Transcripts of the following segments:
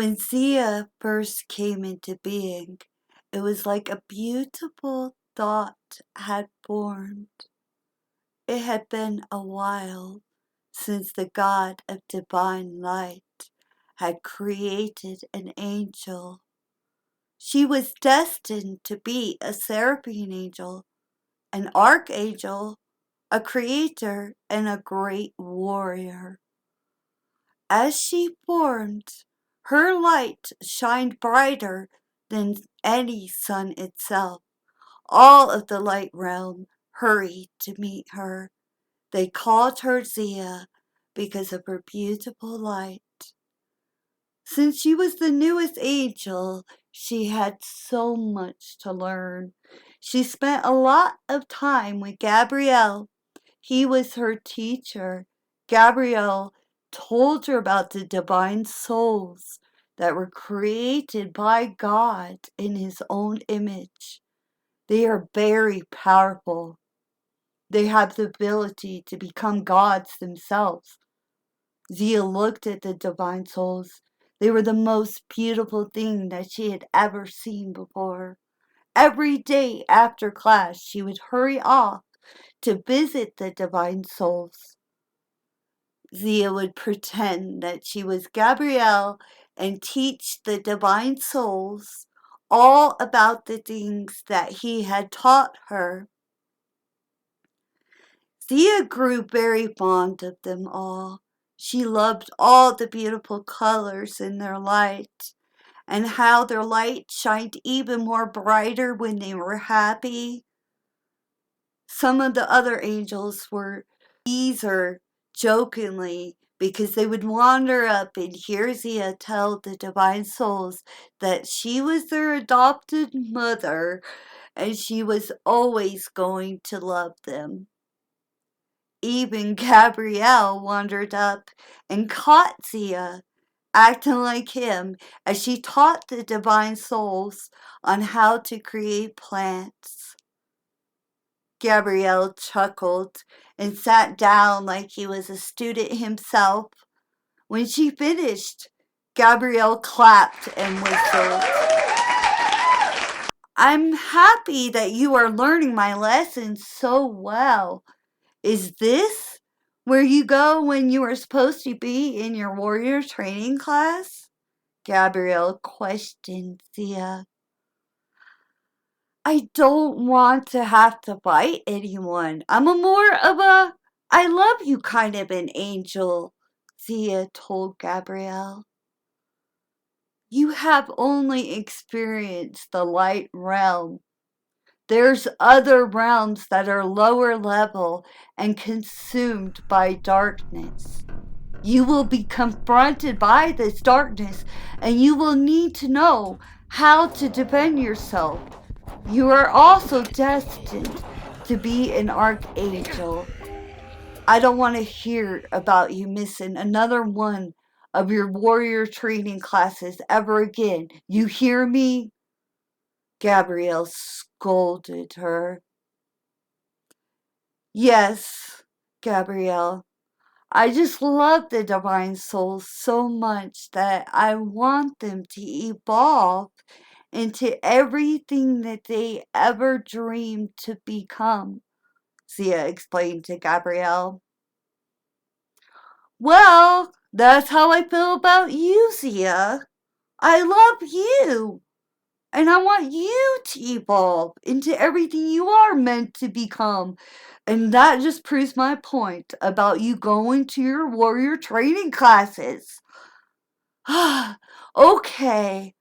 When Zia first came into being, it was like a beautiful thought had formed. It had been a while since the God of divine light had created an angel. She was destined to be a seraphim angel, an archangel, a creator, and a great warrior. As she formed, her light shined brighter than any sun itself. All of the light realm hurried to meet her. They called her Zia because of her beautiful light. Since she was the newest angel, she had so much to learn. She spent a lot of time with Gabriel. He was her teacher. Gabriel told her about the divine souls that were created by God in his own image. They are very powerful. They have the ability to become gods themselves. Zia looked at the divine souls. They were the most beautiful thing that she had ever seen before. Every day after class, she would hurry off to visit the divine souls. Zia would pretend that she was Gabrielle and teach the divine souls all about the things that he had taught her. Zia grew very fond of them all. She loved all the beautiful colors in their light and how their light shined even more brighter when they were happy. Some of the other angels were tease her jokingly because they would wander up and hear Zia tell the divine souls that she was their adopted mother and she was always going to love them. Even Gabrielle wandered up and caught Zia, acting like him as she taught the divine souls on how to create plants. Gabrielle chuckled and sat down like he was a student himself. When she finished, Gabrielle clapped and whistled. I'm happy that you are learning my lessons so well. Is this where you go when you are supposed to be in your warrior training class? Gabrielle questioned Thea. I don't want to have to fight anyone. I'm a more of a I love you kind of an angel, Thea told Gabrielle. You have only experienced the light realm. There's other realms that are lower level and consumed by darkness. You will be confronted by this darkness and you will need to know how to defend yourself. You are also destined to be an archangel. I don't want to hear about you missing another one of your warrior training classes ever again. You hear me? Gabrielle scolded her. Yes, Gabrielle. I just love the divine souls so much that I want them to evolve into everything that they ever dreamed to become, Zia explained to Gabrielle. Well, that's how I feel about you, Zia. I love you. And I want you to evolve into everything you are meant to become. And that just proves my point about you going to your warrior training classes. Okay,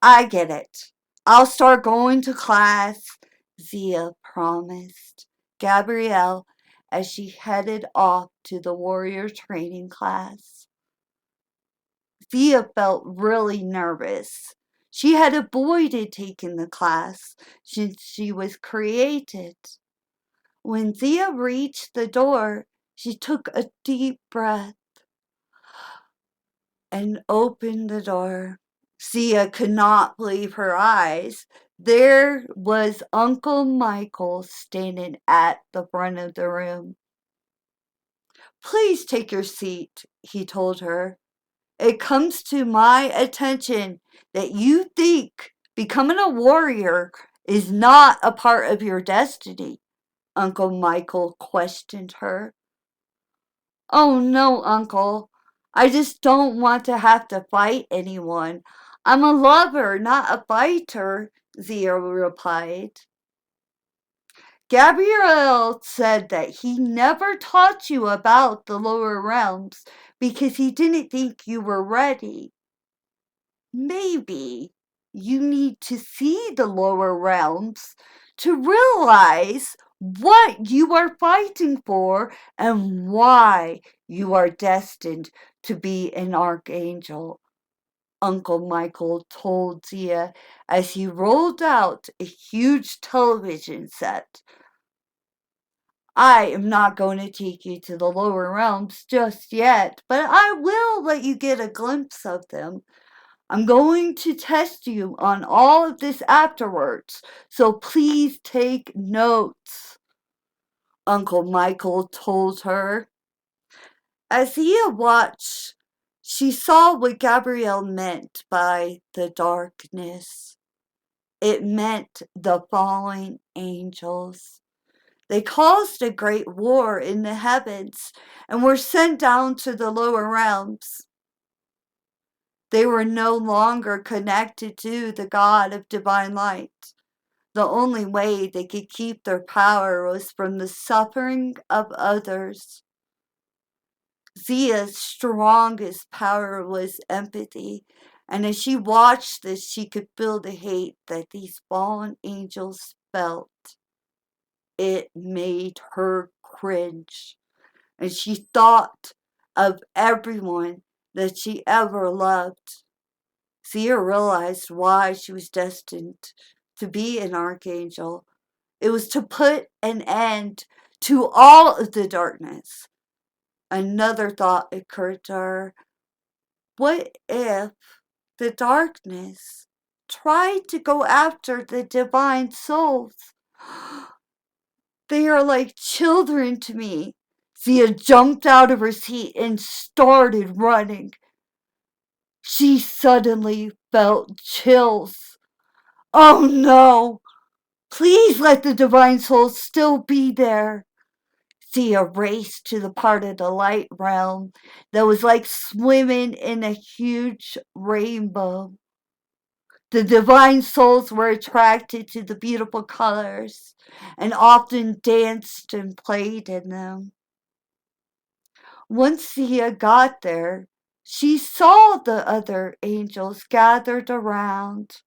I get it. I'll start going to class, Zia promised Gabrielle as she headed off to the warrior training class. Zia felt really nervous. She had avoided taking the class since she was created. When Zia reached the door, she took a deep breath and opened the door. Zia could not believe her eyes. There was Uncle Michael standing at the front of the room. Please take your seat, he told her. It comes to my attention that you think becoming a warrior is not a part of your destiny, Uncle Michael questioned her. Oh no, Uncle. I just don't want to have to fight anyone. I'm a lover, not a fighter, Zia replied. Gabriel said that he never taught you about the lower realms because he didn't think you were ready. Maybe you need to see the lower realms to realize what you are fighting for and why you are destined to be an archangel, Uncle Michael told Zia as he rolled out a huge television set. I am not going to take you to the lower realms just yet, but I will let you get a glimpse of them. I'm going to test you on all of this afterwards, so please take notes, Uncle Michael told her. As Zia watched, she saw what Gabrielle meant by the darkness. It meant the falling angels. They caused a great war in the heavens and were sent down to the lower realms. They were no longer connected to the God of divine light. The only way they could keep their power was from the suffering of others. Zia's strongest power was empathy, and as she watched this, she could feel the hate that these fallen angels felt. It made her cringe, and she thought of everyone that she ever loved. Zia realized why she was destined to be an archangel. It was to put an end to all of the darkness. Another thought occurred to her. What if the darkness tried to go after the divine souls? They are like children to me. Zia jumped out of her seat and started running. She suddenly felt chills. Oh no! Please let the divine soul still be there. Zia raced to the part of the light realm that was like swimming in a huge rainbow. The divine souls were attracted to the beautiful colors and often danced and played in them. Once Zia got there, she saw the other angels gathered around.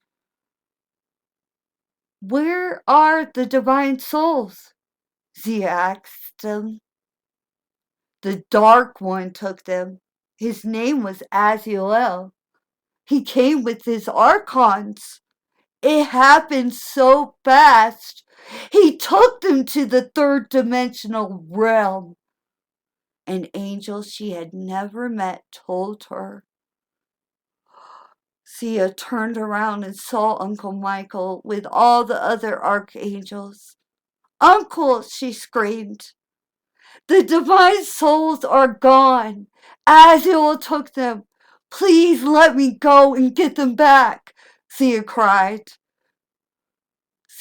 Where are the divine souls? Zia asked them. The Dark One took them. His name was Azael. He came with his archons. It happened so fast. He took them to the third dimensional realm. An angel she had never met told her. Zia turned around and saw Uncle Michael with all the other archangels. Uncle, she screamed. The divine souls are gone. Azael took them. Please let me go and get them back, Zia cried.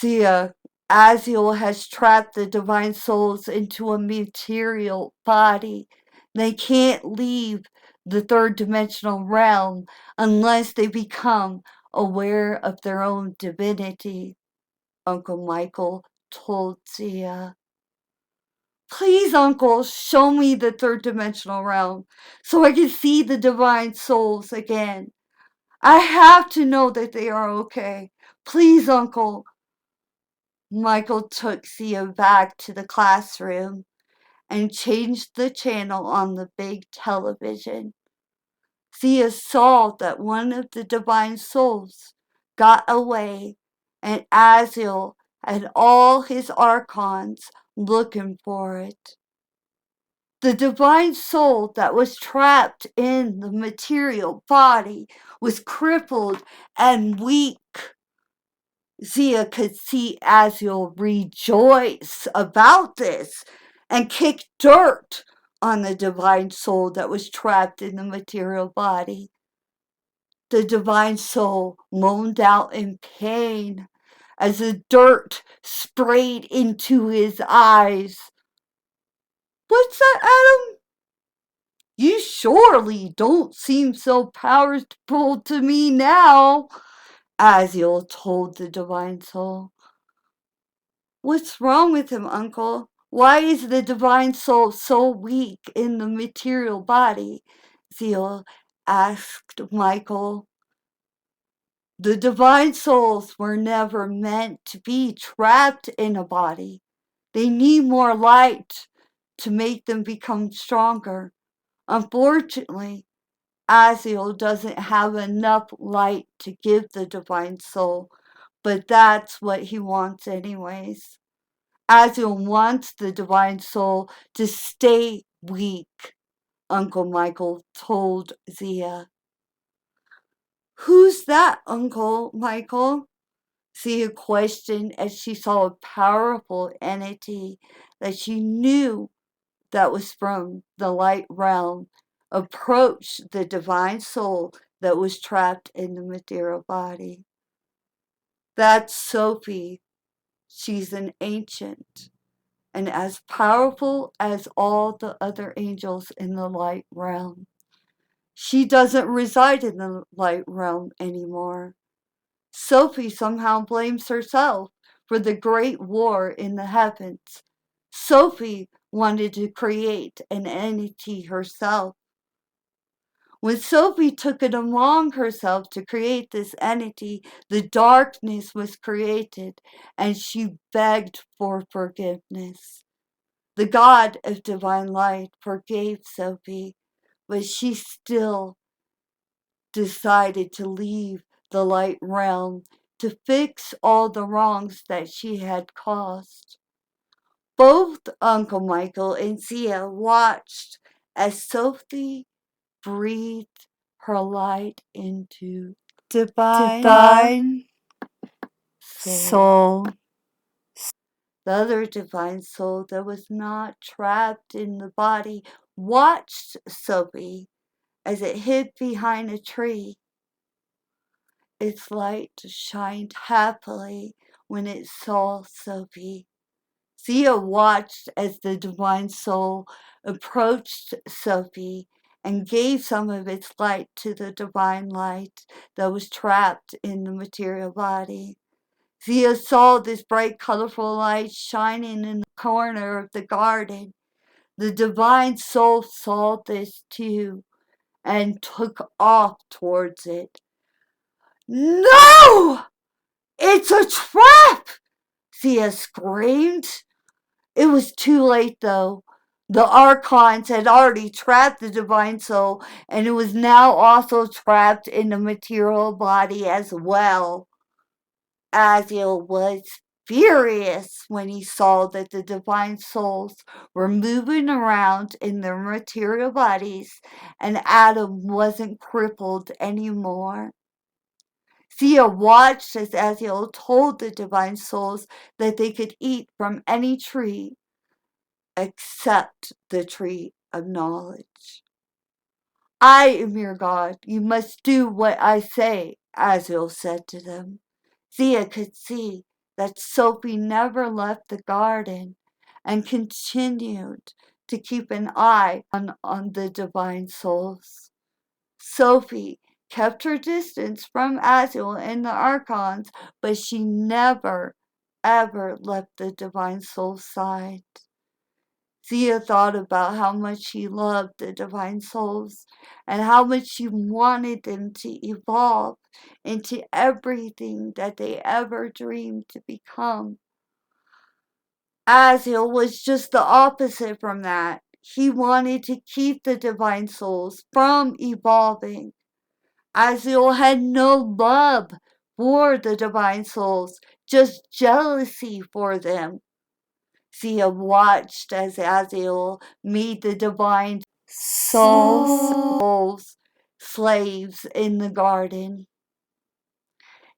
Zia, Azael has trapped the divine souls into a material body. They can't leave the third dimensional realm unless they become aware of their own divinity, Uncle Michael told Zia. Please, Uncle, show me the third dimensional realm so I can see the divine souls again. I have to know that they are okay. Please, Uncle. Michael took Zia back to the classroom and changed the channel on the big television. Zia saw that one of the divine souls got away, and Azael and all his archons looking for it. The divine soul that was trapped in the material body was crippled and weak. Zia could see Azael rejoice about this and kick dirt on the divine soul that was trapped in the material body. The divine soul moaned out in pain as the dirt sprayed into his eyes. "What's that, Adam? You surely don't seem so powerful to me now," Azael told the divine soul. "What's wrong with him, Uncle? Why is the divine soul so weak in the material body?" Azael asked Michael. "The divine souls were never meant to be trapped in a body. They need more light to make them become stronger. Unfortunately, Azael doesn't have enough light to give the divine soul, but that's what he wants anyways. Azael wants the divine soul to stay weak," Uncle Michael told Zia. "Who's that, Uncle Michael?" Zia questioned as she saw a powerful entity that she knew that was from the light realm approach the divine soul that was trapped in the material body. "That's Sophie. She's an ancient and as powerful as all the other angels in the light realm. She doesn't reside in the light realm anymore. Sophie somehow blames herself for the great war in the heavens. Sophie wanted to create an entity herself. When Sophie took it among herself to create this entity, the darkness was created, and she begged for forgiveness. The God of divine light forgave Sophie, but she still decided to leave the light realm to fix all the wrongs that she had caused. Both Uncle Michael and Zia watched as Sophie breathed her light into divine soul. The other divine soul that was not trapped in the body watched Sophie as it hid behind a tree. Its light shined happily when it saw Sophie. Zia watched as the divine soul approached Sophie and gave some of its light to the divine light that was trapped in the material body. Zia saw this bright, colorful light shining in the corner of the garden. The divine soul saw this too and took off towards it. "No! It's a trap!" Zia screamed. It was too late, though. The archons had already trapped the divine soul, and it was now also trapped in the material body as well. Azael was furious when he saw that the divine souls were moving around in their material bodies, and Adam wasn't crippled anymore. Zia watched as Azael told the divine souls that they could eat from any tree except the tree of knowledge. "I am your God. You must do what I say," Azael said to them. Zia could see that Sophie never left the garden and continued to keep an eye on the divine souls. Sophie kept her distance from Azael and the archons, but she never, ever left the divine soul's side. Zia thought about how much she loved the divine souls and how much she wanted them to evolve into everything that they ever dreamed to become. Azael was just the opposite from that. He wanted to keep the divine souls from evolving. Azael had no love for the divine souls, just jealousy for them. Zia watched as Azael made the divine souls slaves in the garden.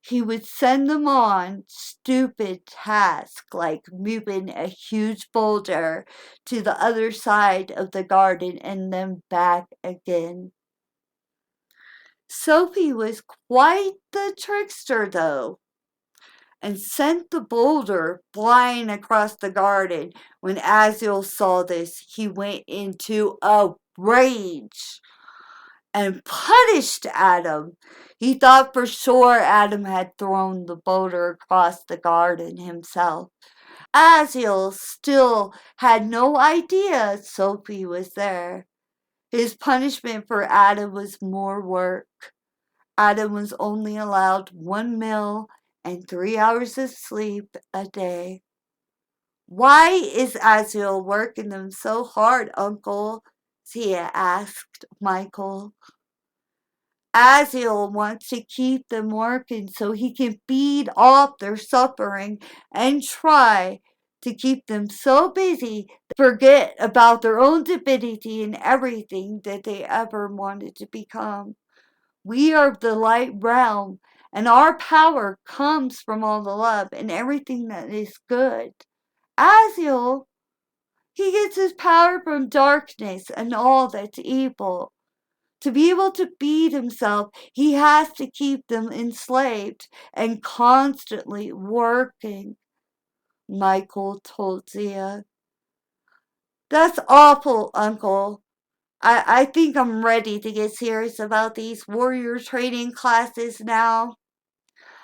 he would send them on stupid tasks like moving a huge boulder to the other side of the garden and then back again. Sophie was quite the trickster, though, and sent the boulder flying across the garden. When Azael saw this, he went into a rage and punished Adam. He thought for sure Adam had thrown the boulder across the garden himself. Azael still had no idea Sophie was there. His punishment for Adam was more work. Adam was only allowed 1 meal and 3 hours of sleep a day. Why is Azael working them so hard, Uncle? Tia asked Michael. Azael wants to keep them working so he can feed off their suffering and try to keep them so busy they forget about their own divinity and everything that they ever wanted to become. We are the light realm, and our power comes from all the love and everything that is good. Azael, he gets his power from darkness and all that's evil. To be able to feed himself, he has to keep them enslaved and constantly working, Michael told Zia. That's awful, Uncle. I think I'm ready to get serious about these warrior training classes now.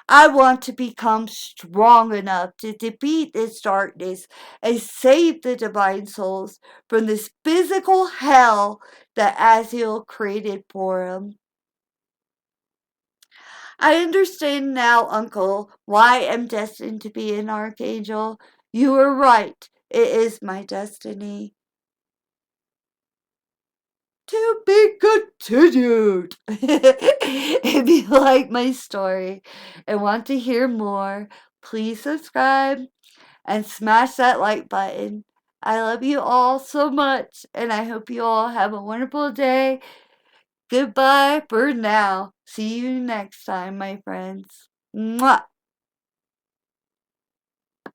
I want to become strong enough to defeat this darkness and save the divine souls from this physical hell that Azael created for him. I understand now, Uncle, why I'm destined to be an archangel. You were right. It is my destiny. To be continued. If you like my story and want to hear more, please subscribe and smash that like button. I love you all so much, and I hope you all have a wonderful day. Goodbye for now. See you next time, my friends. Mwah.